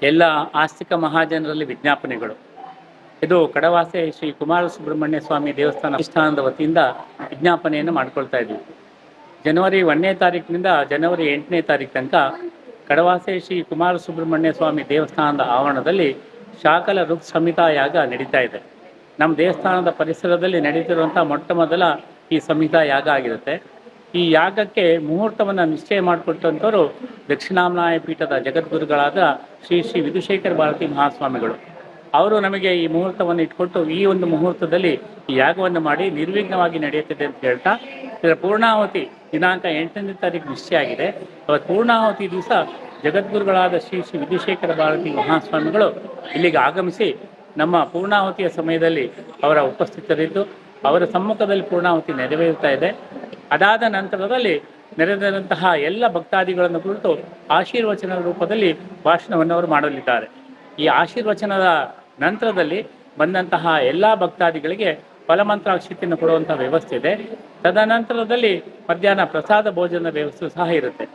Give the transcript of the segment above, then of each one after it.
ಎಲ್ಲ ಆಸ್ತಿಕ ಮಹಾಜನರಲ್ಲಿ ವಿಜ್ಞಾಪನೆಗಳು. ಇದು ಕಡವಾಸೆ ಶ್ರೀ ಕುಮಾರ ಸುಬ್ರಹ್ಮಣ್ಯ ಸ್ವಾಮಿ ದೇವಸ್ಥಾನ ಅನುಷ್ಠಾನದ ವತಿಯಿಂದ ವಿಜ್ಞಾಪನೆಯನ್ನು ಮಾಡ್ಕೊಳ್ತಾ ಇದ್ವಿ. ಜನವರಿ 1ನೇ ತಾರೀಕಿನಿಂದ ಜನವರಿ 8ನೇ ತಾರೀಕು ತನಕ ಕಡವಾಸೆ ಶ್ರೀ ಕುಮಾರ ಸುಬ್ರಹ್ಮಣ್ಯ ಸ್ವಾಮಿ ದೇವಸ್ಥಾನದ ಆವರಣದಲ್ಲಿ ಶಾಕಲ ಋಕ್ ಸಂಹಿತಾ ಯಾಗ ನಡೀತಾ ಇದೆ. ನಮ್ಮ ದೇವಸ್ಥಾನದ ಪರಿಸರದಲ್ಲಿ ನಡೀತಿರುವಂಥ ಮೊಟ್ಟ ಮೊದಲ ಈ ಸಂಹಿತಾ ಯಾಗ ಆಗಿರುತ್ತೆ. ಈ ಯಾಗಕ್ಕೆ ಮುಹೂರ್ತವನ್ನು ನಿಶ್ಚಯ ಮಾಡಿಕೊಟ್ಟಂಥವರು ದಕ್ಷಿಣಾಮ್ನಾಯ ಪೀಠದ ಜಗದ್ಗುರುಗಳಾದ ಶ್ರೀ ಶ್ರೀ ವಿಧುಶೇಖರ ಭಾರತಿ ಮಹಾಸ್ವಾಮಿಗಳು. ಅವರು ನಮಗೆ ಈ ಮುಹೂರ್ತವನ್ನು ಇಟ್ಕೊಟ್ಟು ಈ ಒಂದು ಮುಹೂರ್ತದಲ್ಲಿ ಈ ಯಾಗವನ್ನು ಮಾಡಿ ನಿರ್ವಿಘ್ನವಾಗಿ ನಡೆಯುತ್ತದೆ ಅಂತ ಹೇಳ್ತಾ, ಇದರ ಪೂರ್ಣಾಹುತಿ ದಿನಾಂಕ 8ನೇ ತಾರೀಕು ನಿಶ್ಚಯ ಆಗಿದೆ. ಅವತ್ತು ಪೂರ್ಣಾಹುತಿ ದಿವಸ ಜಗದ್ಗುರುಗಳಾದ ಶ್ರೀ ಶ್ರೀ ವಿಧುಶೇಖರ ಭಾರತಿ ಮಹಾಸ್ವಾಮಿಗಳು ಇಲ್ಲಿಗೆ ಆಗಮಿಸಿ ನಮ್ಮ ಪೂರ್ಣಾಹುತಿಯ ಸಮಯದಲ್ಲಿ ಅವರ ಉಪಸ್ಥಿತರಿದ್ದು ಅವರ ಸಮ್ಮುಖದಲ್ಲಿ ಪೂರ್ಣಾಹುತಿ ನೆರವೇರುತ್ತಾ ಇದೆ. ಅದಾದ ನಂತರದಲ್ಲಿ ನೆರೆದಂತಹ ಎಲ್ಲ ಭಕ್ತಾದಿಗಳನ್ನು ಕುರಿತು ಆಶೀರ್ವಚನದ ರೂಪದಲ್ಲಿ ಭಾಷಣವನ್ನು ಅವರು ಮಾಡಲಿದ್ದಾರೆ. ಈ ಆಶೀರ್ವಚನದ ನಂತರದಲ್ಲಿ ಬಂದಂತಹ ಎಲ್ಲ ಭಕ್ತಾದಿಗಳಿಗೆ ಫಲಮಂತ್ರಾಕ್ಷತೆಯನ್ನು ಕೊಡುವಂಥ ವ್ಯವಸ್ಥೆ ಇದೆ. ತದನಂತರದಲ್ಲಿ ಮಧ್ಯಾಹ್ನ ಪ್ರಸಾದ ಭೋಜನದ ವ್ಯವಸ್ಥೆ ಸಹ ಇರುತ್ತೆ.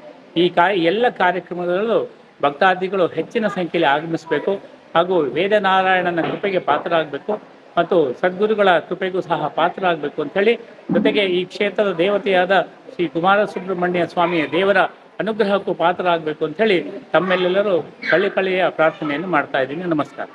ಈ ಎಲ್ಲ ಕಾರ್ಯಕ್ರಮಗಳಲ್ಲೂ ಭಕ್ತಾದಿಗಳು ಹೆಚ್ಚಿನ ಸಂಖ್ಯೆಯಲ್ಲಿ ಆಗಮಿಸಬೇಕು ಹಾಗೂ ವೇದನಾರಾಯಣನ ಕೃಪೆಗೆ ಪಾತ್ರರಾಗಬೇಕು ಮತ್ತು ಸದ್ಗುರುಗಳ ಕೃಪೆಗೂ ಸಹ ಪಾತ್ರರಾಗಬೇಕು ಅಂಥೇಳಿ, ಜೊತೆಗೆ ಈ ಕ್ಷೇತ್ರದ ದೇವತೆಯಾದ ಶ್ರೀ ಕುಮಾರ ಸುಬ್ರಹ್ಮಣ್ಯ ಸ್ವಾಮಿಯ ದೇವರ ಅನುಗ್ರಹಕ್ಕೂ ಪಾತ್ರರಾಗಬೇಕು ಅಂಥೇಳಿ ತಮ್ಮೆಲ್ಲರೂ ಕಳ್ಳಿಯ ಪ್ರಾರ್ಥನೆಯನ್ನು ಮಾಡ್ತಾ ಇದ್ದೀನಿ. ನಮಸ್ಕಾರ.